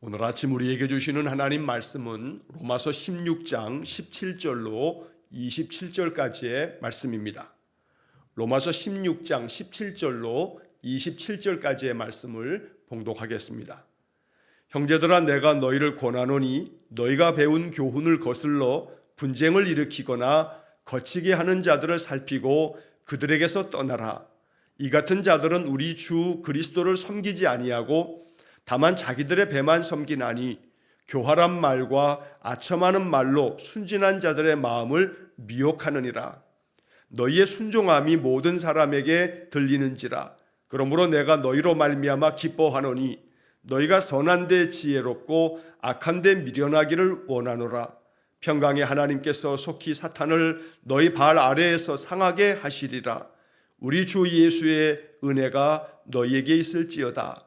오늘 아침 우리에게 주시는 하나님 말씀은 로마서 16장 17절로 27절까지의 말씀입니다. 로마서 16장 17절로 27절까지의 말씀을 봉독하겠습니다. 형제들아, 내가 너희를 권하노니 너희가 배운 교훈을 거슬러 분쟁을 일으키거나 거치게 하는 자들을 살피고 그들에게서 떠나라. 이 같은 자들은 우리 주 그리스도를 섬기지 아니하고 다만 자기들의 배만 섬기나니 교활한 말과 아첨하는 말로 순진한 자들의 마음을 미혹하느니라. 너희의 순종함이 모든 사람에게 들리는지라. 그러므로 내가 너희로 말미암아 기뻐하노니 너희가 선한 데 지혜롭고 악한 데 미련하기를 원하노라. 평강의 하나님께서 속히 사탄을 너희 발 아래에서 상하게 하시리라. 우리 주 예수의 은혜가 너희에게 있을지어다.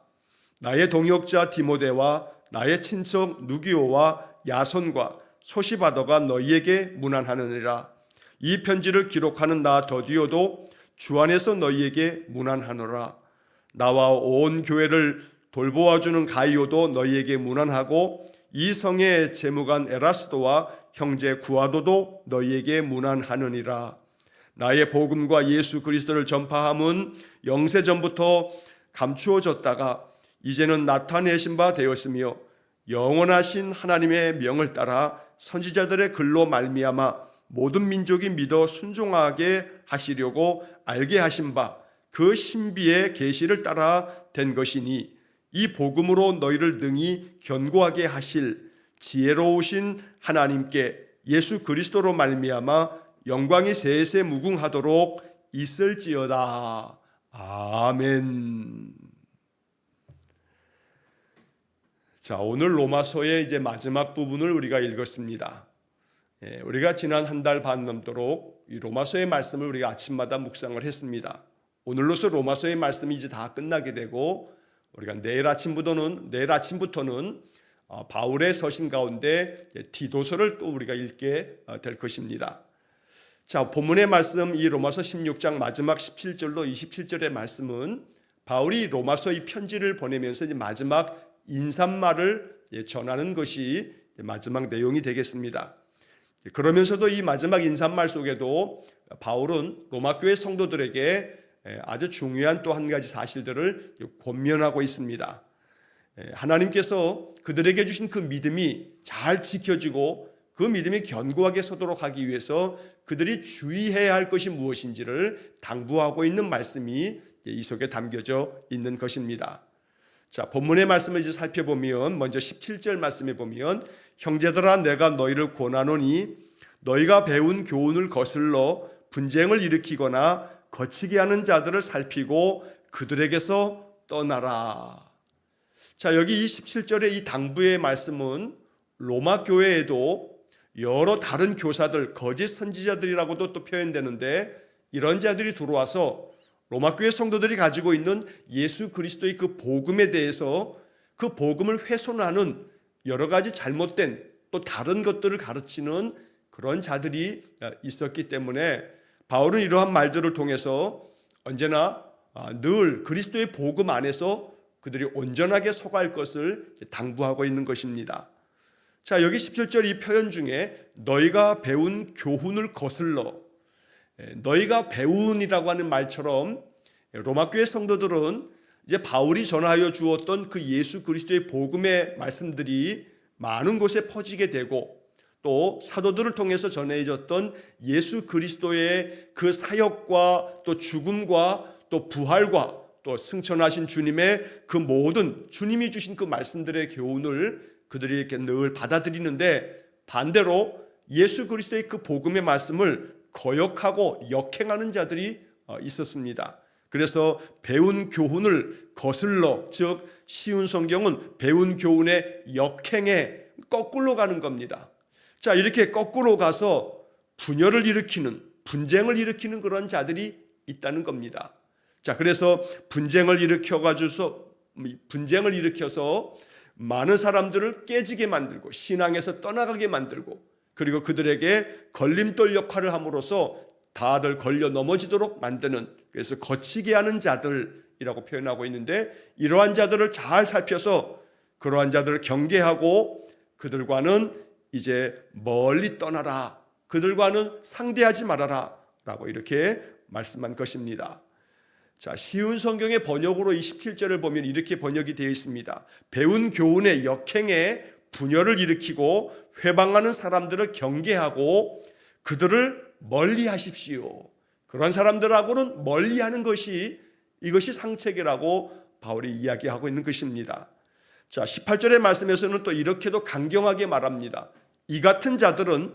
나의 동역자 디모데와 나의 친척 누기오와 야손과 소시바더가 너희에게 문안하느니라. 이 편지를 기록하는 나 더디오도 주 안에서 너희에게 문안하노라. 나와 온 교회를 돌보아주는 가이오도 너희에게 문안하고 이 성의 재무관 에라스도와 형제 구아도도 너희에게 문안하느니라. 나의 복음과 예수 그리스도를 전파함은 영세전부터 감추어졌다가 이제는 나타내신 바 되었으며 영원하신 하나님의 명을 따라 선지자들의 글로 말미암아 모든 민족이 믿어 순종하게 하시려고 알게 하신 바 그 신비의 계시를 따라 된 것이니 이 복음으로 너희를 능히 견고하게 하실 지혜로우신 하나님께 예수 그리스도로 말미암아 영광이 세세 무궁하도록 있을지어다. 아멘. 자, 오늘 로마서의 이제 마지막 부분을 우리가 읽었습니다. 우리가 지난 한 달 반 넘도록 이 로마서의 말씀을 우리가 아침마다 묵상을 했습니다. 오늘로서 로마서의 말씀이 이제 다 끝나게 되고 우리가 내일 아침부터는 바울의 서신 가운데 디도서를 또 우리가 읽게 될 것입니다. 자, 본문의 말씀 이 로마서 16장 마지막 17절로 27절의 말씀은 바울이 로마서 이 편지를 보내면서 이제 마지막 인사말을 전하는 것이 마지막 내용이 되겠습니다. 그러면서도 이 마지막 인사말 속에도 바울은 로마 교회 성도들에게 아주 중요한 또 한 가지 사실들을 권면하고 있습니다. 하나님께서 그들에게 주신 그 믿음이 잘 지켜지고 그 믿음이 견고하게 서도록 하기 위해서 그들이 주의해야 할 것이 무엇인지를 당부하고 있는 말씀이 이 속에 담겨져 있는 것입니다. 자, 본문의 말씀을 이제 살펴보면 먼저 17절 말씀에 보면 형제들아, 내가 너희를 권하노니 너희가 배운 교훈을 거슬러 분쟁을 일으키거나 거치게 하는 자들을 살피고 그들에게서 떠나라. 자, 여기 이 17절의 이 당부의 말씀은 로마 교회에도 여러 다른 교사들, 거짓 선지자들이라고도 또 표현되는데 이런 자들이 들어와서 로마 교회 성도들이 가지고 있는 예수 그리스도의 그 복음에 대해서 그 복음을 훼손하는 여러 가지 잘못된 또 다른 것들을 가르치는 그런 자들이 있었기 때문에 바울은 이러한 말들을 통해서 언제나 늘 그리스도의 복음 안에서 그들이 온전하게 서갈 것을 당부하고 있는 것입니다. 자, 여기 17절 이 표현 중에 너희가 배운 교훈을 거슬러, 너희가 배운이라고 하는 말처럼 로마 교회 성도들은 이제 바울이 전하여 주었던 그 예수 그리스도의 복음의 말씀들이 많은 곳에 퍼지게 되고 또 사도들을 통해서 전해졌던 예수 그리스도의 그 사역과 또 죽음과 또 부활과 또 승천하신 주님의 그 모든 주님이 주신 그 말씀들의 교훈을 그들이 이렇게 늘 받아들이는데 반대로 예수 그리스도의 그 복음의 말씀을 거역하고 역행하는 자들이 있었습니다. 그래서 배운 교훈을 거슬러, 즉 쉬운 성경은 배운 교훈의 역행에 거꾸로 가는 겁니다. 자, 이렇게 거꾸로 가서 분열을 일으키는, 분쟁을 일으키는 그런 자들이 있다는 겁니다. 자, 그래서 분쟁을 일으켜서 많은 사람들을 깨지게 만들고 신앙에서 떠나가게 만들고 그리고 그들에게 걸림돌 역할을 함으로써 다들 걸려 넘어지도록 만드는, 그래서 거치게 하는 자들이라고 표현하고 있는데 이러한 자들을 잘 살펴서 그러한 자들을 경계하고 그들과는 이제 멀리 떠나라. 그들과는 상대하지 말아라. 라고 이렇게 말씀한 것입니다. 자, 쉬운 성경의 번역으로 이 17절을 보면 이렇게 번역이 되어 있습니다. 배운 교훈의 역행에 분열을 일으키고 회방하는 사람들을 경계하고 그들을 멀리 하십시오. 그런 사람들하고는 멀리하는 것이 이것이 상책이라고 바울이 이야기하고 있는 것입니다. 자, 18절의 말씀에서는 또 이렇게도 강경하게 말합니다. 이 같은 자들은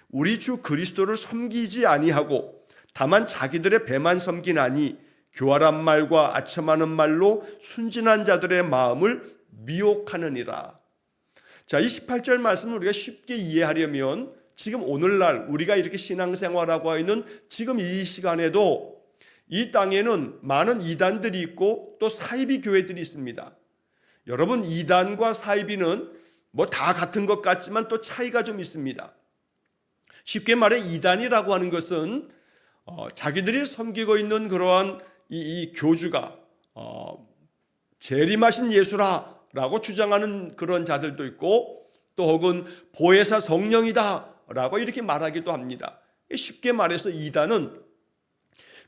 우리 주 그리스도를 섬기지 아니하고 다만 자기들의 배만 섬기나니 교활한 말과 아첨하는 말로 순진한 자들의 마음을 미혹하느니라. 자, 이 18절 말씀을 우리가 쉽게 이해하려면 지금 오늘날 우리가 이렇게 신앙생활하고 있는 지금 이 시간에도 이 땅에는 많은 이단들이 있고 또 사이비 교회들이 있습니다. 여러분, 이단과 사이비는 뭐 다 같은 것 같지만 또 차이가 좀 있습니다. 쉽게 말해 이단이라고 하는 것은 자기들이 섬기고 있는 그러한 이 교주가 재림하신 예수라라고 주장하는 그런 자들도 있고 또 혹은 보혜사 성령이다라고 이렇게 말하기도 합니다. 쉽게 말해서 이단은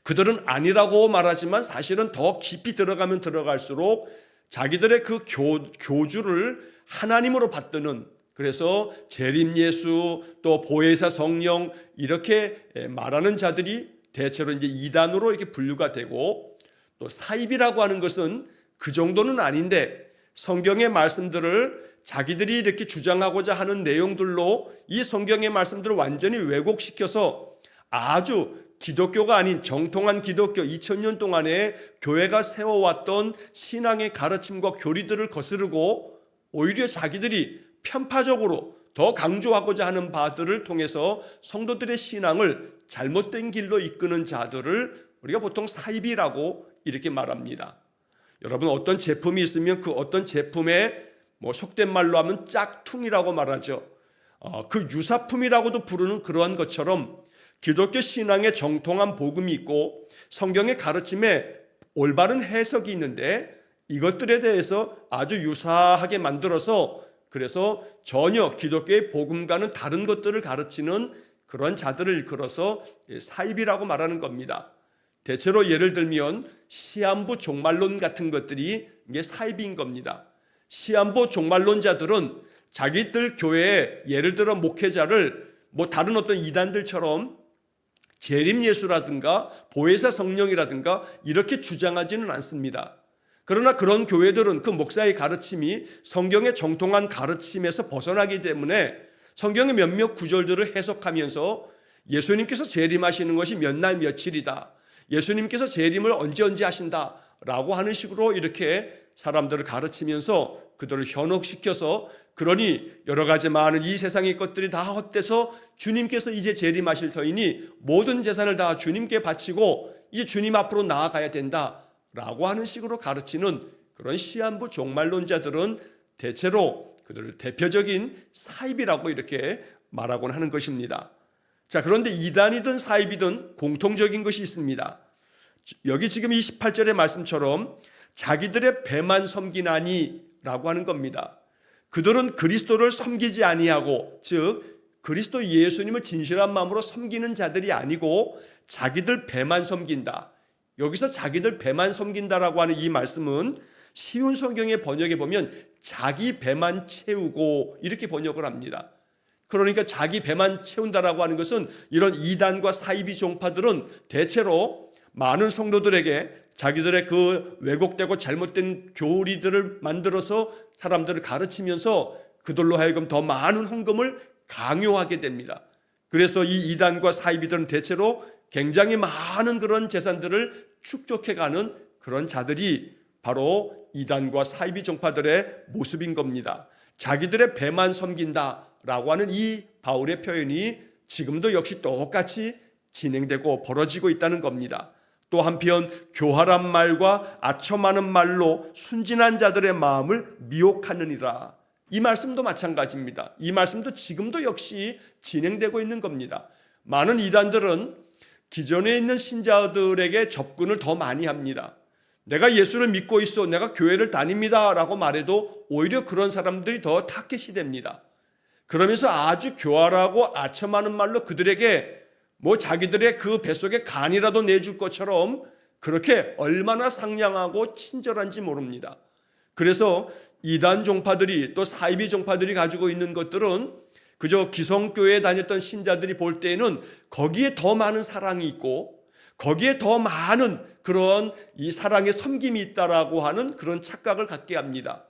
그들은 아니라고 말하지만 사실은 더 깊이 들어가면 들어갈수록 자기들의 그 교주를 하나님으로 받드는, 그래서 재림 예수 또 보혜사 성령 이렇게 말하는 자들이 대체로 이제 이단으로 이렇게 분류가 되고, 또 사입이라고 하는 것은 그 정도는 아닌데 성경의 말씀들을 자기들이 이렇게 주장하고자 하는 내용들로 이 성경의 말씀들을 완전히 왜곡시켜서 아주 기독교가 아닌 정통한 기독교 2000년 동안에 교회가 세워왔던 신앙의 가르침과 교리들을 거스르고 오히려 자기들이 편파적으로 더 강조하고자 하는 바들을 통해서 성도들의 신앙을 잘못된 길로 이끄는 자들을 우리가 보통 사입이라고 이렇게 말합니다. 여러분, 어떤 제품이 있으면 그 어떤 제품에 속된 말로 하면 짝퉁이라고 말하죠. 그 유사품이라고도 부르는 그러한 것처럼 기독교 신앙의 정통한 복음이 있고 성경의 가르침에 올바른 해석이 있는데 이것들에 대해서 아주 유사하게 만들어서 그래서 전혀 기독교의 복음과는 다른 것들을 가르치는 그런 자들을 일컬어서 사입이라고 말하는 겁니다. 대체로 예를 들면 시한부 종말론 같은 것들이 이게 사입인 겁니다. 시한부 종말론자들은 자기들 교회에 예를 들어 목회자를 다른 어떤 이단들처럼 재림 예수라든가 보혜사 성령이라든가 이렇게 주장하지는 않습니다. 그러나 그런 교회들은 그 목사의 가르침이 성경의 정통한 가르침에서 벗어나기 때문에 성경의 몇몇 구절들을 해석하면서 예수님께서 재림하시는 것이 몇 날 며칠이다, 예수님께서 재림을 언제 하신다라고 하는 식으로 이렇게 사람들을 가르치면서 그들을 현혹시켜서, 그러니 여러 가지 많은 이 세상의 것들이 다 헛돼서 주님께서 이제 재림하실 터이니 모든 재산을 다 주님께 바치고 이제 주님 앞으로 나아가야 된다라고 하는 식으로 가르치는 그런 시한부 종말론자들은 대체로 그들을 대표적인 사입이라고 이렇게 말하곤 하는 것입니다. 자, 그런데 이단이든 사입이든 공통적인 것이 있습니다. 여기 지금 이 18절의 말씀처럼 자기들의 배만 섬기나니 라고 하는 겁니다. 그들은 그리스도를 섬기지 아니하고, 즉 그리스도 예수님을 진실한 마음으로 섬기는 자들이 아니고 자기들 배만 섬긴다. 여기서 자기들 배만 섬긴다라고 하는 이 말씀은 쉬운 성경의 번역에 보면 자기 배만 채우고 이렇게 번역을 합니다. 그러니까 자기 배만 채운다라고 하는 것은 이런 이단과 사이비 종파들은 대체로 많은 성도들에게 자기들의 그 왜곡되고 잘못된 교리들을 만들어서 사람들을 가르치면서 그들로 하여금 더 많은 헌금을 강요하게 됩니다. 그래서 이 이단과 사이비들은 대체로 굉장히 많은 그런 재산들을 축적해가는 그런 자들이 바로 이단과 사이비 종파들의 모습인 겁니다. 자기들의 배만 섬긴다라고 하는 이 바울의 표현이 지금도 역시 똑같이 진행되고 벌어지고 있다는 겁니다. 또 한편 교활한 말과 아첨하는 말로 순진한 자들의 마음을 미혹하느니라. 이 말씀도 마찬가지입니다. 이 말씀도 지금도 역시 진행되고 있는 겁니다. 많은 이단들은 기존에 있는 신자들에게 접근을 더 많이 합니다. 내가 예수를 믿고 있어, 내가 교회를 다닙니다 라고 말해도 오히려 그런 사람들이 더 타겟이 됩니다. 그러면서 아주 교활하고 아첨하는 말로 그들에게 자기들의 그 뱃속에 간이라도 내줄 것처럼 그렇게 얼마나 상냥하고 친절한지 모릅니다. 그래서 이단 종파들이 또 사이비 종파들이 가지고 있는 것들은 그저 기성교회에 다녔던 신자들이 볼 때에는 거기에 더 많은 사랑이 있고 거기에 더 많은 그런 이 사랑의 섬김이 있다라고 하는 그런 착각을 갖게 합니다.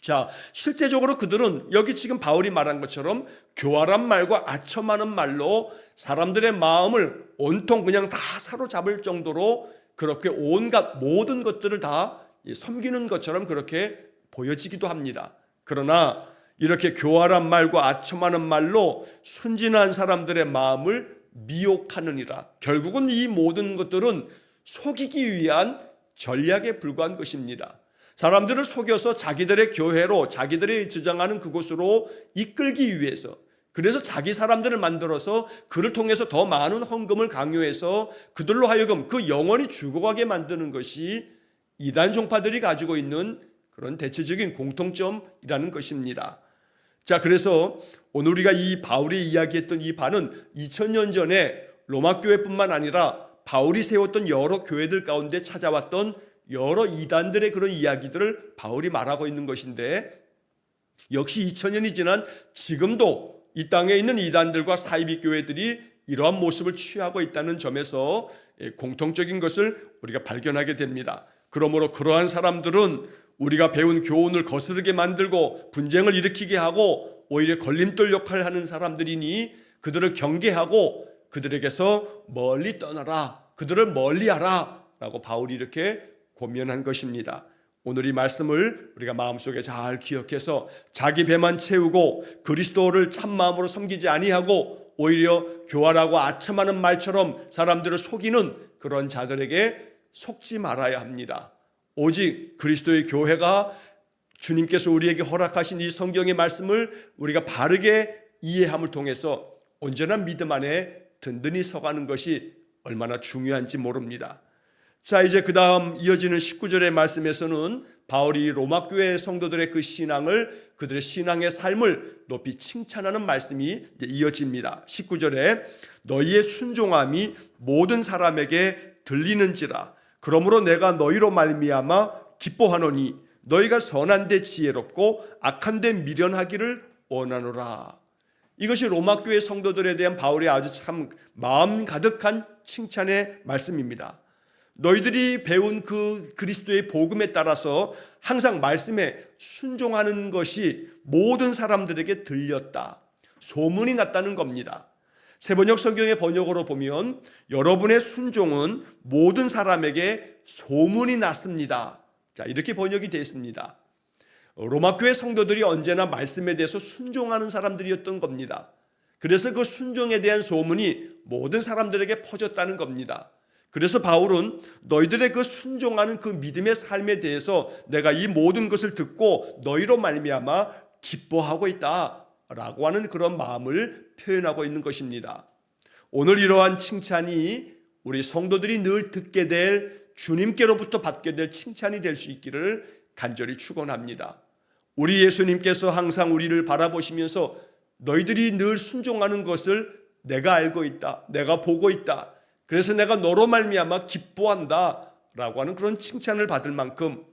자, 실제적으로 그들은 여기 지금 바울이 말한 것처럼 교활한 말과 아첨하는 말로 사람들의 마음을 온통 그냥 다 사로잡을 정도로 그렇게 온갖 모든 것들을 다 섬기는 것처럼 그렇게 보여지기도 합니다. 그러나 이렇게 교활한 말과 아첨하는 말로 순진한 사람들의 마음을 미혹하느니라. 결국은 이 모든 것들은 속이기 위한 전략에 불과한 것입니다. 사람들을 속여서 자기들의 교회로, 자기들이 주장하는 그곳으로 이끌기 위해서, 그래서 자기 사람들을 만들어서 그를 통해서 더 많은 헌금을 강요해서 그들로 하여금 그 영혼이 죽어가게 만드는 것이 이단 종파들이 가지고 있는 그런 대체적인 공통점이라는 것입니다. 자, 그래서 오늘 우리가 이 바울이 이야기했던 이 바는 2000년 전에 로마 교회뿐만 아니라 바울이 세웠던 여러 교회들 가운데 찾아왔던 여러 이단들의 그런 이야기들을 바울이 말하고 있는 것인데, 역시 2000년이 지난 지금도 이 땅에 있는 이단들과 사이비 교회들이 이러한 모습을 취하고 있다는 점에서 공통적인 것을 우리가 발견하게 됩니다. 그러므로 그러한 사람들은 우리가 배운 교훈을 거스르게 만들고 분쟁을 일으키게 하고 오히려 걸림돌 역할을 하는 사람들이니 그들을 경계하고 그들에게서 멀리 떠나라, 그들을 멀리하라 라고 바울이 이렇게 권면한 것입니다. 오늘 이 말씀을 우리가 마음속에 잘 기억해서 자기 배만 채우고 그리스도를 참마음으로 섬기지 아니하고 오히려 교활하고 아첨하는 말처럼 사람들을 속이는 그런 자들에게 속지 말아야 합니다. 오직 그리스도의 교회가 주님께서 우리에게 허락하신 이 성경의 말씀을 우리가 바르게 이해함을 통해서 언제나 믿음 안에 든든히 서가는 것이 얼마나 중요한지 모릅니다. 자, 이제 그 다음 이어지는 19절의 말씀에서는 바울이 로마 교회 성도들의 그 신앙을, 그들의 신앙의 삶을 높이 칭찬하는 말씀이 이어집니다. 19절에 너희의 순종함이 모든 사람에게 들리는지라. 그러므로 내가 너희로 말미암아 기뻐하노니 너희가 선한 데 지혜롭고 악한 데 미련하기를 원하노라. 이것이 로마 교회 성도들에 대한 바울의 아주 참 마음 가득한 칭찬의 말씀입니다. 너희들이 배운 그 그리스도의 복음에 따라서 항상 말씀에 순종하는 것이 모든 사람들에게 들렸다, 소문이 났다는 겁니다. 세번역 성경의 번역으로 보면 여러분의 순종은 모든 사람에게 소문이 났습니다. 자, 이렇게 번역이 되어 있습니다. 로마 교회 성도들이 언제나 말씀에 대해서 순종하는 사람들이었던 겁니다. 그래서 그 순종에 대한 소문이 모든 사람들에게 퍼졌다는 겁니다. 그래서 바울은 너희들의 그 순종하는 그 믿음의 삶에 대해서 내가 이 모든 것을 듣고 너희로 말미암아 기뻐하고 있다라고 하는 그런 마음을 표현하고 있는 것입니다. 오늘 이러한 칭찬이 우리 성도들이 늘 듣게 될, 주님께로부터 받게 될 칭찬이 될 수 있기를 간절히 축원합니다. 우리 예수님께서 항상 우리를 바라보시면서 너희들이 늘 순종하는 것을 내가 알고 있다, 내가 보고 있다, 그래서 내가 너로 말미암아 기뻐한다 라고 하는 그런 칭찬을 받을 만큼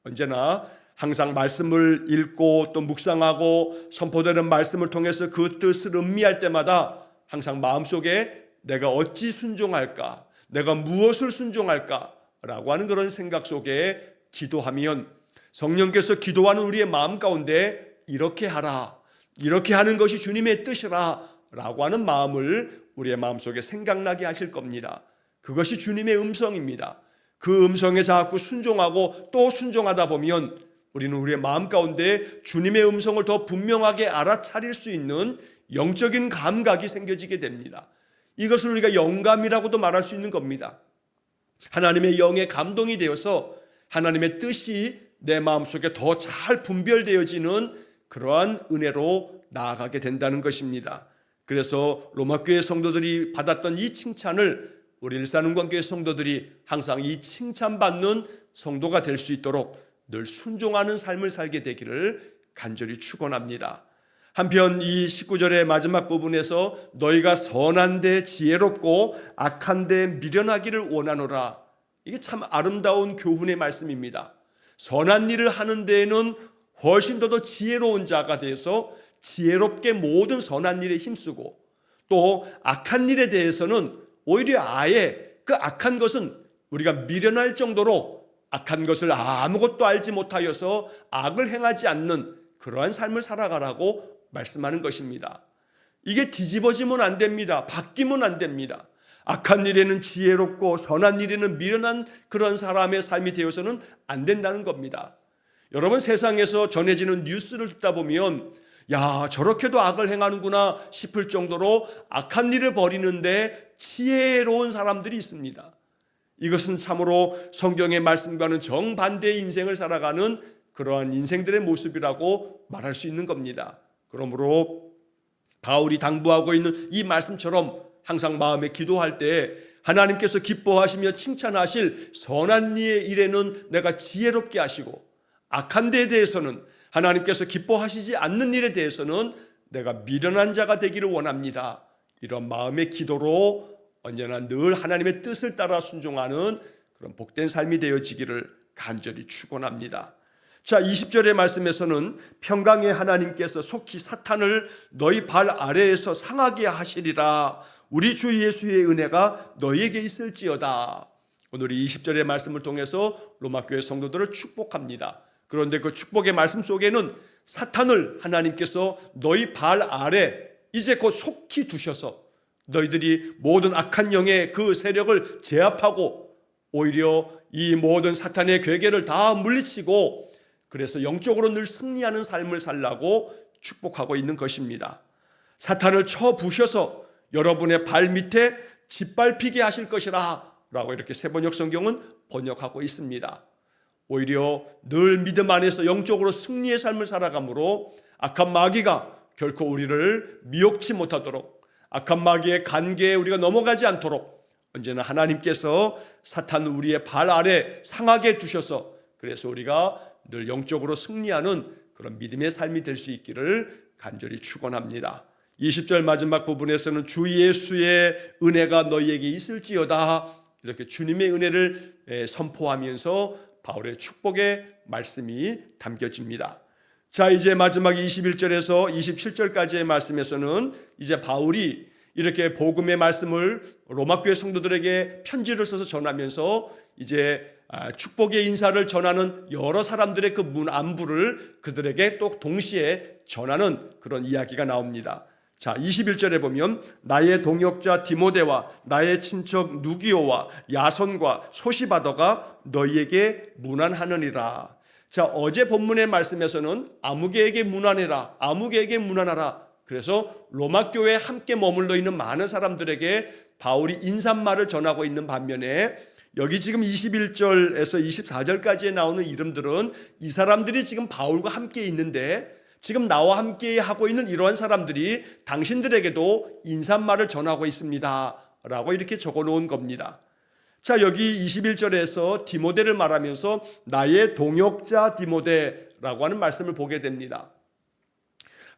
언제나 항상 말씀을 읽고 또 묵상하고 선포되는 말씀을 통해서 그 뜻을 음미할 때마다 항상 마음속에 내가 어찌 순종할까, 내가 무엇을 순종할까 라고 하는 그런 생각 속에 기도하면 성령께서 기도하는 우리의 마음 가운데 이렇게 하라, 이렇게 하는 것이 주님의 뜻이라 라고 하는 마음을 우리의 마음속에 생각나게 하실 겁니다. 그것이 주님의 음성입니다. 그 음성에 자꾸 순종하고 또 순종하다 보면 우리는 우리의 마음 가운데 주님의 음성을 더 분명하게 알아차릴 수 있는 영적인 감각이 생겨지게 됩니다. 이것을 우리가 영감이라고도 말할 수 있는 겁니다. 하나님의 영의 감동이 되어서 하나님의 뜻이 내 마음속에 더 잘 분별되어지는 그러한 은혜로 나아가게 된다는 것입니다. 그래서 로마교회 성도들이 받았던 이 칭찬을 우리 일산응관교회 성도들이 항상 이 칭찬받는 성도가 될 수 있도록 늘 순종하는 삶을 살게 되기를 간절히 축원합니다. 한편 이 19절의 마지막 부분에서 너희가 선한데 지혜롭고 악한데 미련하기를 원하노라. 이게 참 아름다운 교훈의 말씀입니다. 선한 일을 하는 데에는 훨씬 더 지혜로운 자가 되어서 지혜롭게 모든 선한 일에 힘쓰고, 또 악한 일에 대해서는 오히려 아예 그 악한 것은 우리가 미련할 정도로 악한 것을 아무것도 알지 못하여서 악을 행하지 않는 그러한 삶을 살아가라고 말씀하는 것입니다. 이게 뒤집어지면 안 됩니다. 바뀌면 안 됩니다. 악한 일에는 지혜롭고 선한 일에는 미련한 그런 사람의 삶이 되어서는 안 된다는 겁니다. 여러분, 세상에서 전해지는 뉴스를 듣다 보면 야, 저렇게도 악을 행하는구나 싶을 정도로 악한 일을 벌이는데 지혜로운 사람들이 있습니다. 이것은 참으로 성경의 말씀과는 정반대의 인생을 살아가는 그러한 인생들의 모습이라고 말할 수 있는 겁니다. 그러므로 바울이 당부하고 있는 이 말씀처럼 항상 마음에 기도할 때 하나님께서 기뻐하시며 칭찬하실 선한 일에는 내가 지혜롭게 하시고, 악한 데에 대해서는 하나님께서 기뻐하시지 않는 일에 대해서는 내가 미련한 자가 되기를 원합니다. 이런 마음의 기도로 언제나 늘 하나님의 뜻을 따라 순종하는 그런 복된 삶이 되어지기를 간절히 축원합니다. 자, 20절의 말씀에서는 평강의 하나님께서 속히 사탄을 너희 발 아래에서 상하게 하시리라. 우리 주 예수의 은혜가 너희에게 있을지어다. 오늘 이 20절의 말씀을 통해서 로마교회 성도들을 축복합니다. 그런데 그 축복의 말씀 속에는 사탄을 하나님께서 너희 발 아래 이제 곧 속히 두셔서 너희들이 모든 악한 영의 그 세력을 제압하고 오히려 이 모든 사탄의 괴계를 다 물리치고, 그래서 영적으로 늘 승리하는 삶을 살라고 축복하고 있는 것입니다. 사탄을 쳐 부셔서 여러분의 발 밑에 짓밟히게 하실 것이라 라고 이렇게 세번역 성경은 번역하고 있습니다. 오히려 늘 믿음 안에서 영적으로 승리의 삶을 살아가므로 악한 마귀가 결코 우리를 미혹치 못하도록, 악한 마귀의 관계에 우리가 넘어가지 않도록 언제나 하나님께서 사탄을 우리의 발 아래 상하게 두셔서, 그래서 우리가 늘 영적으로 승리하는 그런 믿음의 삶이 될 수 있기를 간절히 축원합니다. 20절 마지막 부분에서는 주 예수의 은혜가 너희에게 있을지어다, 이렇게 주님의 은혜를 선포하면서 바울의 축복의 말씀이 담겨집니다. 자, 이제 마지막 21절에서 27절까지의 말씀에서는 이제 바울이 이렇게 복음의 말씀을 로마교회 성도들에게 편지를 써서 전하면서 이제 축복의 인사를 전하는 여러 사람들의 그 안부를 그들에게 또 동시에 전하는 그런 이야기가 나옵니다. 자, 21절에 보면 나의 동역자 디모데와 나의 친척 누기오와 야손과 소시바더가 너희에게 문안하느니라. 자, 어제 본문의 말씀에서는 아무개에게 문안해라, 아무개에게 문안하라. 그래서 로마교회에 함께 머물러 있는 많은 사람들에게 바울이 인사말을 전하고 있는 반면에 여기 지금 21절에서 24절까지에 나오는 이름들은 이 사람들이 지금 바울과 함께 있는데 지금 나와 함께 하고 있는 이러한 사람들이 당신들에게도 인사말을 전하고 있습니다 라고 이렇게 적어 놓은 겁니다. 자, 여기 21절에서 디모데를 말하면서 나의 동역자 디모데라고 하는 말씀을 보게 됩니다.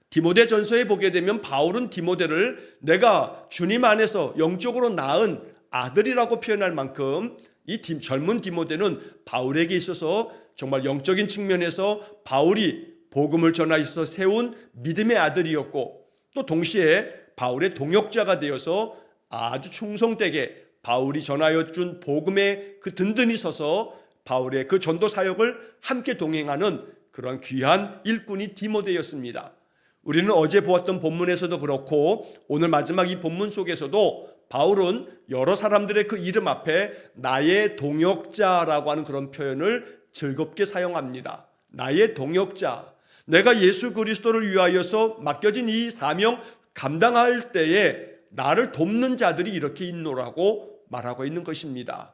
디모데 전서에 보게 되면 바울은 디모데를 내가 주님 안에서 영적으로 낳은 아들이라고 표현할 만큼 이 젊은 디모데는 바울에게 있어서 정말 영적인 측면에서 바울이 복음을 전하여서 세운 믿음의 아들이었고, 또 동시에 바울의 동역자가 되어서 아주 충성되게 바울이 전하여 준 복음에 그 든든히 서서 바울의 그 전도 사역을 함께 동행하는 그런 귀한 일꾼이 디모데였습니다. 우리는 어제 보았던 본문에서도 그렇고 오늘 마지막 이 본문 속에서도 바울은 여러 사람들의 그 이름 앞에 나의 동역자라고 하는 그런 표현을 즐겁게 사용합니다. 나의 동역자, 내가 예수 그리스도를 위하여서 맡겨진 이 사명 감당할 때에 나를 돕는 자들이 이렇게 있노라고 말하고 있는 것입니다.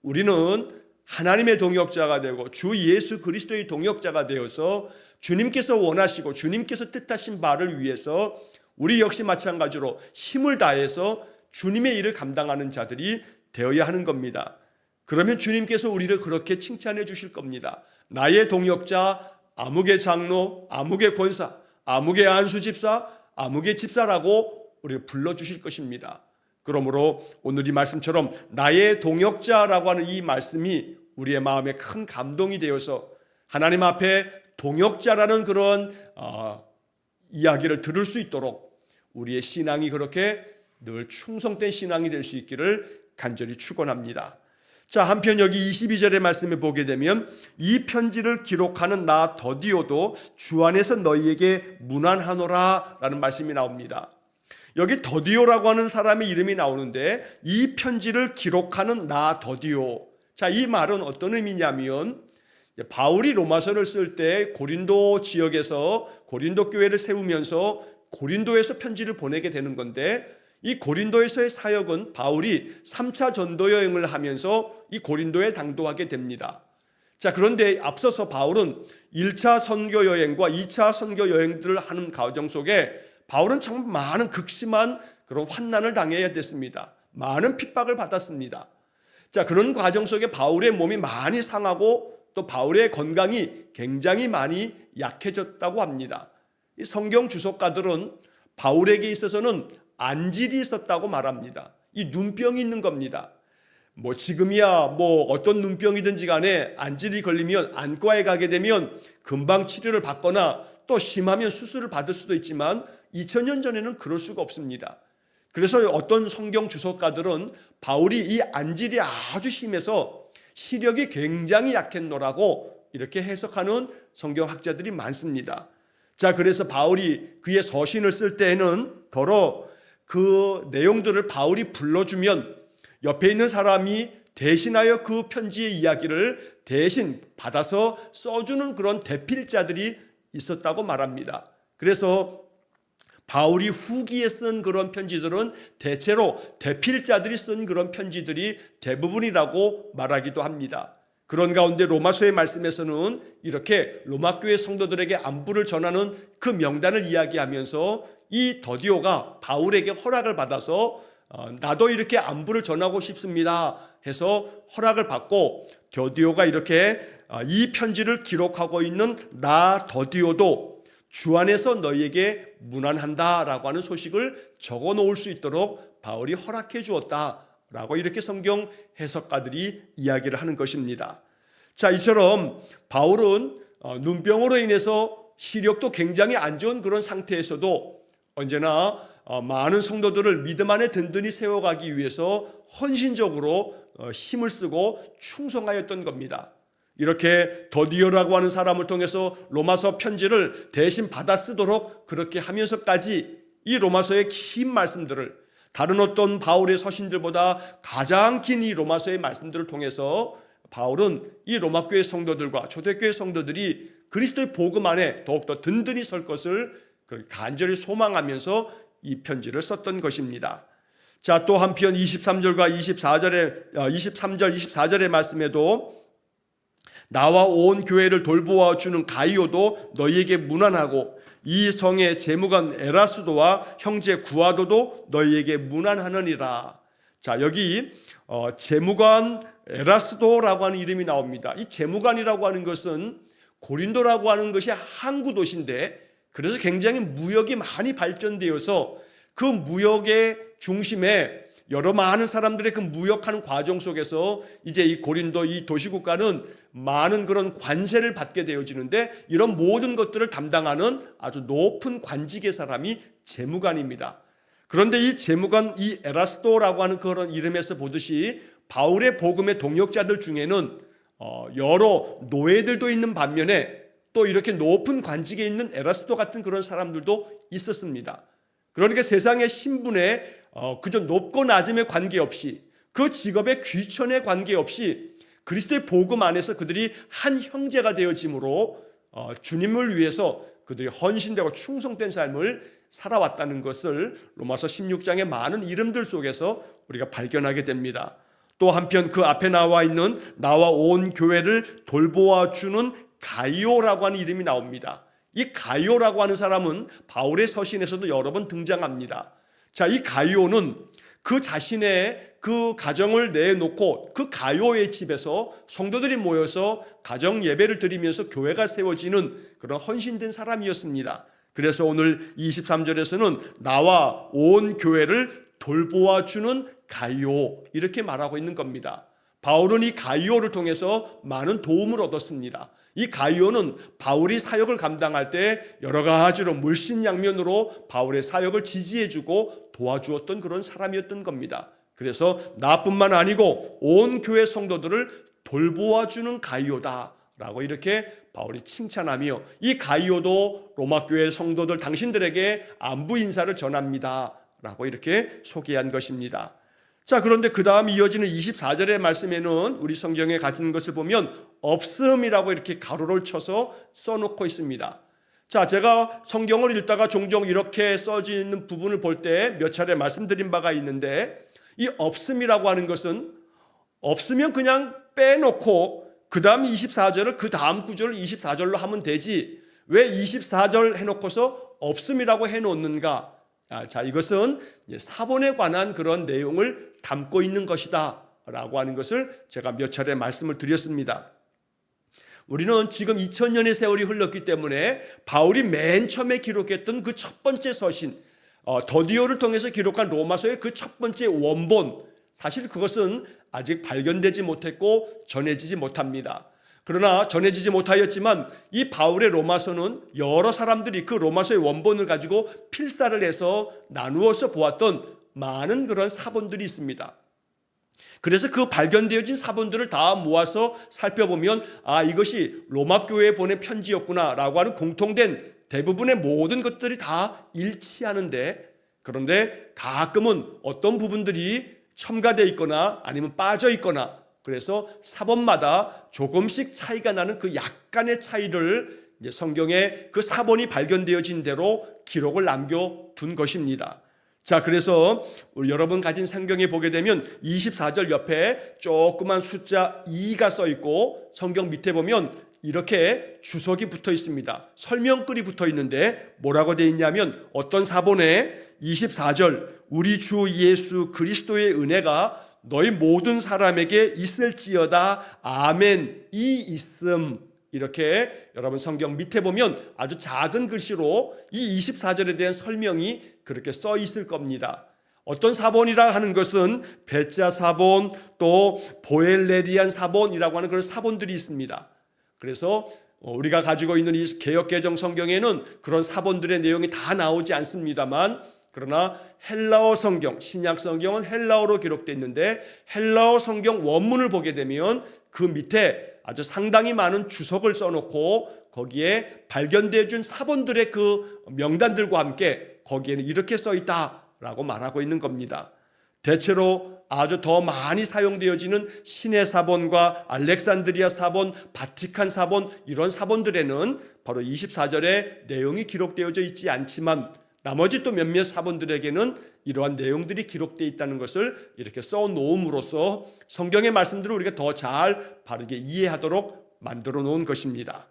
우리는 하나님의 동역자가 되고 주 예수 그리스도의 동역자가 되어서 주님께서 원하시고 주님께서 뜻하신 바를 위해서 우리 역시 마찬가지로 힘을 다해서 주님의 일을 감당하는 자들이 되어야 하는 겁니다. 그러면 주님께서 우리를 그렇게 칭찬해 주실 겁니다. 나의 동역자, 아무개 장로, 아무개 권사, 아무개 안수 집사, 아무개 집사라고 우리를 불러주실 것입니다. 그러므로 오늘 이 말씀처럼 나의 동역자라고 하는 이 말씀이 우리의 마음에 큰 감동이 되어서 하나님 앞에 동역자라는 그런 이야기를 들을 수 있도록 우리의 신앙이 그렇게 늘 충성된 신앙이 될 수 있기를 간절히 축원합니다. 자, 한편 여기 22절의 말씀을 보게 되면 이 편지를 기록하는 나 더디오도 주 안에서 너희에게 문안하노라 라는 말씀이 나옵니다. 여기 더디오라고 하는 사람의 이름이 나오는데 이 편지를 기록하는 나 더디오. 자, 이 말은 어떤 의미냐면 바울이 로마서를 쓸 때 고린도 지역에서 고린도 교회를 세우면서 고린도에서 편지를 보내게 되는 건데 이 고린도에서의 사역은 바울이 3차 전도 여행을 하면서 이 고린도에 당도하게 됩니다. 자, 그런데 앞서서 바울은 1차 선교 여행과 2차 선교 여행들을 하는 과정 속에 바울은 정말 많은 극심한 그런 환난을 당해야 됐습니다. 많은 핍박을 받았습니다. 자, 그런 과정 속에 바울의 몸이 많이 상하고 또 바울의 건강이 굉장히 많이 약해졌다고 합니다. 이 성경 주석가들은 바울에게 있어서는 안질이 있었다고 말합니다. 이 눈병이 있는 겁니다. 뭐 지금이야 뭐 어떤 눈병이든지 간에 안질이 걸리면 안과에 가게 되면 금방 치료를 받거나 또 심하면 수술을 받을 수도 있지만 2000년 전에는 그럴 수가 없습니다. 그래서 어떤 성경 주석가들은 바울이 이 안질이 아주 심해서 시력이 굉장히 약했노라고 이렇게 해석하는 성경학자들이 많습니다. 자, 그래서 바울이 그의 서신을 쓸 때에는 더러 그 내용들을 바울이 불러주면 옆에 있는 사람이 대신하여 그 편지의 이야기를 대신 받아서 써주는 그런 대필자들이 있었다고 말합니다. 그래서 바울이 후기에 쓴 그런 편지들은 대체로 대필자들이 쓴 그런 편지들이 대부분이라고 말하기도 합니다. 그런 가운데 로마서의 말씀에서는 이렇게 로마교회 성도들에게 안부를 전하는 그 명단을 이야기하면서 이 더디오가 바울에게 허락을 받아서 나도 이렇게 안부를 전하고 싶습니다 해서 허락을 받고 더디오가 이렇게 이 편지를 기록하고 있는 나 더디오도 주 안에서 너희에게 문안한다라고 하는 소식을 적어 놓을 수 있도록 바울이 허락해 주었다라고 이렇게 성경 해석가들이 이야기를 하는 것입니다. 자, 이처럼 바울은 눈병으로 인해서 시력도 굉장히 안 좋은 그런 상태에서도 언제나 많은 성도들을 믿음 안에 든든히 세워가기 위해서 헌신적으로 힘을 쓰고 충성하였던 겁니다. 이렇게 더디오라고 하는 사람을 통해서 로마서 편지를 대신 받아 쓰도록 그렇게 하면서까지 이 로마서의 긴 말씀들을 다른 어떤 바울의 서신들보다 가장 긴 이 로마서의 말씀들을 통해서 바울은 이 로마교회 성도들과 초대교회 성도들이 그리스도의 복음 안에 더욱더 든든히 설 것을 간절히 소망하면서 이 편지를 썼던 것입니다. 자, 또 한편 23절과 23절, 24절의 말씀에도 나와 온 교회를 돌보아 주는 가이오도 너희에게 문안하고 이 성의 재무관 에라스도와 형제 구아도도 너희에게 문안하느니라. 자, 여기 재무관 에라스도라고 하는 이름이 나옵니다. 이 재무관이라고 하는 것은 고린도라고 하는 것이 항구 도시인데 그래서 굉장히 무역이 많이 발전되어서 그 무역의 중심에 여러 많은 사람들의 그 무역하는 과정 속에서 이제 이 고린도 이 도시국가는 많은 그런 관세를 받게 되어지는데 이런 모든 것들을 담당하는 아주 높은 관직의 사람이 재무관입니다. 그런데 이 재무관 이 에라스도라고 하는 그런 이름에서 보듯이 바울의 복음의 동역자들 중에는 여러 노예들도 있는 반면에 또 이렇게 높은 관직에 있는 에라스도 같은 그런 사람들도 있었습니다. 그러니까 세상의 신분에 그저 높고 낮음에 관계없이 그 직업의 귀천에 관계없이 그리스도의 복음 안에서 그들이 한 형제가 되어짐으로 주님을 위해서 그들이 헌신되고 충성된 삶을 살아왔다는 것을 로마서 16장의 많은 이름들 속에서 우리가 발견하게 됩니다. 또 한편 그 앞에 나와 있는 나와 온 교회를 돌보아 주는 가이오라고 하는 이름이 나옵니다. 이 가이오라고 하는 사람은 바울의 서신에서도 여러 번 등장합니다. 자, 이 가이오는 그 자신의 그 가정을 내놓고 그 가요의 집에서 성도들이 모여서 가정 예배를 드리면서 교회가 세워지는 그런 헌신된 사람이었습니다. 그래서 오늘 23절에서는 나와 온 교회를 돌보아 주는 가이오, 이렇게 말하고 있는 겁니다. 바울은 이 가이오를 통해서 많은 도움을 얻었습니다. 이 가이오는 바울이 사역을 감당할 때 여러 가지로 물심양면으로 바울의 사역을 지지해주고 도와주었던 그런 사람이었던 겁니다. 그래서 나뿐만 아니고 온 교회 성도들을 돌보아주는 가이오다 라고 이렇게 바울이 칭찬하며, 이 가이오도 로마 교회 성도들 당신들에게 안부 인사를 전합니다 라고 이렇게 소개한 것입니다. 자, 그런데 그 다음 이어지는 24절의 말씀에는 우리 성경에 가진 것을 보면 없음이라고 이렇게 가로를 쳐서 써놓고 있습니다. 자, 제가 성경을 읽다가 종종 이렇게 써져 있는 부분을 볼 때 몇 차례 말씀드린 바가 있는데, 이 없음이라고 하는 것은 없으면 그냥 빼놓고 그 다음 24절을 그 다음 구절을 24절로 하면 되지 왜 24절 해놓고서 없음이라고 해놓는가? 자, 이것은 사본에 관한 그런 내용을 담고 있는 것이다 라고 하는 것을 제가 몇 차례 말씀을 드렸습니다. 우리는 지금 2000년의 세월이 흘렀기 때문에 바울이 맨 처음에 기록했던 그 첫 번째 서신, 더디오를 통해서 기록한 로마서의 그 첫 번째 원본, 사실 그것은 아직 발견되지 못했고 전해지지 못합니다. 그러나 전해지지 못하였지만 이 바울의 로마서는 여러 사람들이 그 로마서의 원본을 가지고 필사를 해서 나누어서 보았던 많은 그런 사본들이 있습니다. 그래서 그 발견되어진 사본들을 다 모아서 살펴보면 이것이 로마 교회에 보낸 편지였구나 라고 하는 공통된 대부분의 모든 것들이 다 일치하는데, 그런데 가끔은 어떤 부분들이 첨가되어 있거나 아니면 빠져 있거나, 그래서 사본마다 조금씩 차이가 나는 그 약간의 차이를 성경에 그 사본이 발견되어진 대로 기록을 남겨둔 것입니다. 자, 그래서 우리 여러분 가진 성경에 보게 되면 24절 옆에 조그만 숫자 2가 써 있고, 성경 밑에 보면 이렇게 주석이 붙어 있습니다. 설명글이 붙어 있는데 뭐라고 되어 있냐면, 어떤 사본에 24절 우리 주 예수 그리스도의 은혜가 너희 모든 사람에게 있을지어다 아멘 이 있음, 이렇게 여러분 성경 밑에 보면 아주 작은 글씨로 이 24절에 대한 설명이 그렇게 써 있을 겁니다. 어떤 사본이라 하는 것은 베짜 사본, 또 보엘레리안 사본이라고 하는 그런 사본들이 있습니다. 그래서 우리가 가지고 있는 이 개역개정 성경에는 그런 사본들의 내용이 다 나오지 않습니다만, 그러나 헬라어 성경, 신약 성경은 헬라어로 기록되어 있는데 헬라어 성경 원문을 보게 되면 그 밑에 아주 상당히 많은 주석을 써놓고 거기에 발견되어 준 사본들의 그 명단들과 함께 거기에는 이렇게 써 있다라고 말하고 있는 겁니다. 대체로 아주 더 많이 사용되어지는 신의 사본과 알렉산드리아 사본, 바티칸 사본, 이런 사본들에는 바로 24절의 내용이 기록되어져 있지 않지만, 나머지 또 몇몇 사본들에게는 이러한 내용들이 기록되어 있다는 것을 이렇게 써놓음으로써 성경의 말씀들을 우리가 더 잘 바르게 이해하도록 만들어 놓은 것입니다.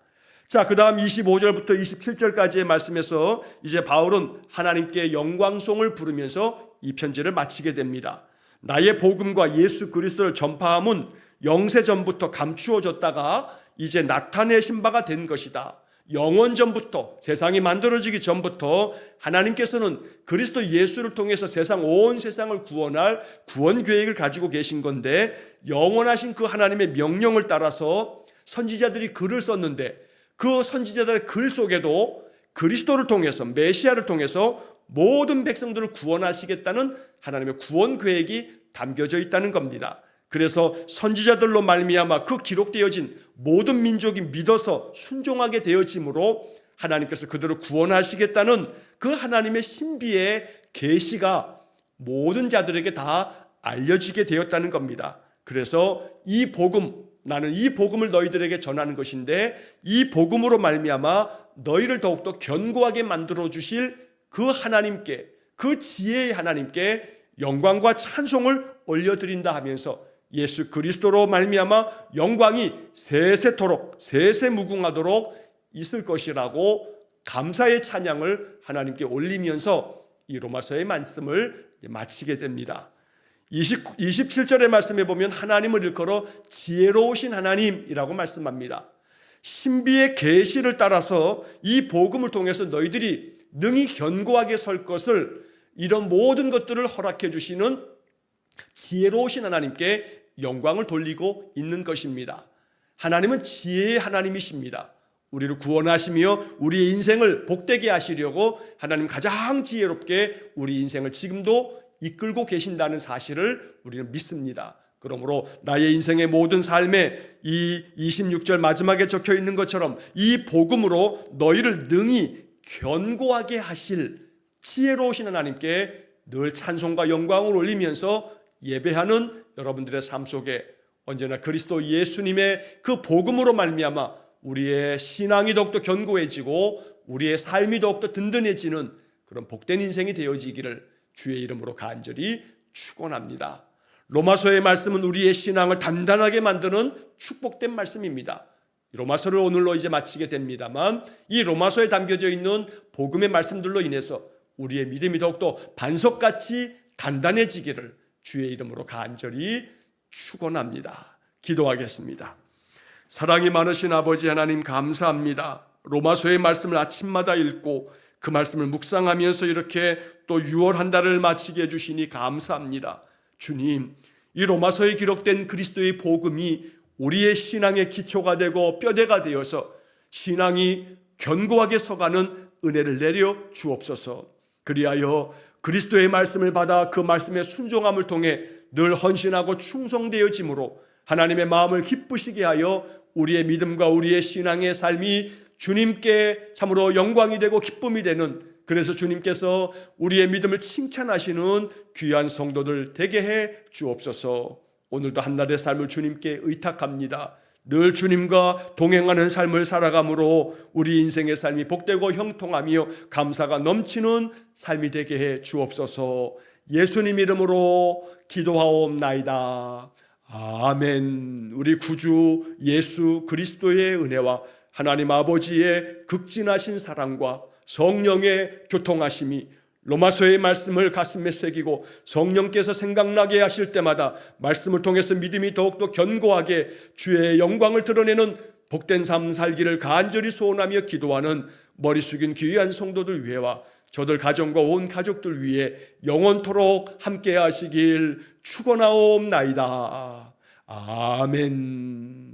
자, 그 다음 25절부터 27절까지의 말씀에서 이제 바울은 하나님께 영광송을 부르면서 이 편지를 마치게 됩니다. 나의 복음과 예수 그리스도를 전파함은 영세전부터 감추어졌다가 이제 나타내신 바가 된 것이다. 영원전부터, 세상이 만들어지기 전부터 하나님께서는 그리스도 예수를 통해서 온 세상을 구원할 구원 계획을 가지고 계신 건데, 영원하신 그 하나님의 명령을 따라서 선지자들이 글을 썼는데, 그 선지자들의 글 속에도 그리스도를 통해서, 메시아를 통해서 모든 백성들을 구원하시겠다는 하나님의 구원 계획이 담겨져 있다는 겁니다. 그래서 선지자들로 말미암아 그 기록되어진 모든 민족이 믿어서 순종하게 되어짐으로 하나님께서 그들을 구원하시겠다는 그 하나님의 신비의 계시가 모든 자들에게 다 알려지게 되었다는 겁니다. 그래서 이 복음, 나는 이 복음을 너희들에게 전하는 것인데, 이 복음으로 말미암아 너희를 더욱더 견고하게 만들어 주실 그 하나님께, 그 지혜의 하나님께 영광과 찬송을 올려드린다 하면서 예수 그리스도로 말미암아 영광이 세세토록 세세무궁하도록 있을 것이라고 감사의 찬양을 하나님께 올리면서 이 로마서의 말씀을 마치게 됩니다. 27절의 말씀에 보면 하나님을 일컬어 지혜로우신 하나님이라고 말씀합니다. 신비의 계시를 따라서 이 복음을 통해서 너희들이 능히 견고하게 설 것을, 이런 모든 것들을 허락해 주시는 지혜로우신 하나님께 영광을 돌리고 있는 것입니다. 하나님은 지혜의 하나님이십니다. 우리를 구원하시며 우리의 인생을 복되게 하시려고 하나님 가장 지혜롭게 우리 인생을 지금도 이끌고 계신다는 사실을 우리는 믿습니다. 그러므로 나의 인생의 모든 삶에 이 26절 마지막에 적혀 있는 것처럼 이 복음으로 너희를 능히 견고하게 하실 지혜로우신 하나님께 늘 찬송과 영광을 올리면서 예배하는 여러분들의 삶 속에 언제나 그리스도 예수님의 그 복음으로 말미암아 우리의 신앙이 더욱더 견고해지고 우리의 삶이 더욱더 든든해지는 그런 복된 인생이 되어지기를 주의 이름으로 간절히 축원합니다. 로마서의 말씀은 우리의 신앙을 단단하게 만드는 축복된 말씀입니다. 로마서를 오늘로 이제 마치게 됩니다만 이 로마서에 담겨져 있는 복음의 말씀들로 인해서 우리의 믿음이 더욱더 반석같이 단단해지기를 주의 이름으로 간절히 축원합니다. 기도하겠습니다. 사랑이 많으신 아버지 하나님, 감사합니다. 로마서의 말씀을 아침마다 읽고 그 말씀을 묵상하면서 이렇게 또 6월 한 달을 마치게 해주시니 감사합니다. 주님, 이 로마서에 기록된 그리스도의 복음이 우리의 신앙의 기초가 되고 뼈대가 되어서 신앙이 견고하게 서가는 은혜를 내려 주옵소서. 그리하여 그리스도의 말씀을 받아 그 말씀의 순종함을 통해 늘 헌신하고 충성되어짐으로 하나님의 마음을 기쁘시게 하여 우리의 믿음과 우리의 신앙의 삶이 주님께 참으로 영광이 되고 기쁨이 되는, 그래서 주님께서 우리의 믿음을 칭찬하시는 귀한 성도들 되게 해 주옵소서. 오늘도 한날의 삶을 주님께 의탁합니다. 늘 주님과 동행하는 삶을 살아감으로 우리 인생의 삶이 복되고 형통하며 감사가 넘치는 삶이 되게 해 주옵소서. 예수님 이름으로 기도하옵나이다. 아멘. 우리 구주 예수 그리스도의 은혜와 하나님 아버지의 극진하신 사랑과 성령의 교통하심이 로마서의 말씀을 가슴에 새기고 성령께서 생각나게 하실 때마다 말씀을 통해서 믿음이 더욱더 견고하게 주의 영광을 드러내는 복된 삶 살기를 간절히 소원하며 기도하는 머리 숙인 귀한 성도들 위해와 저들 가정과 온 가족들 위해 영원토록 함께 하시길 축원하옵나이다. 아멘.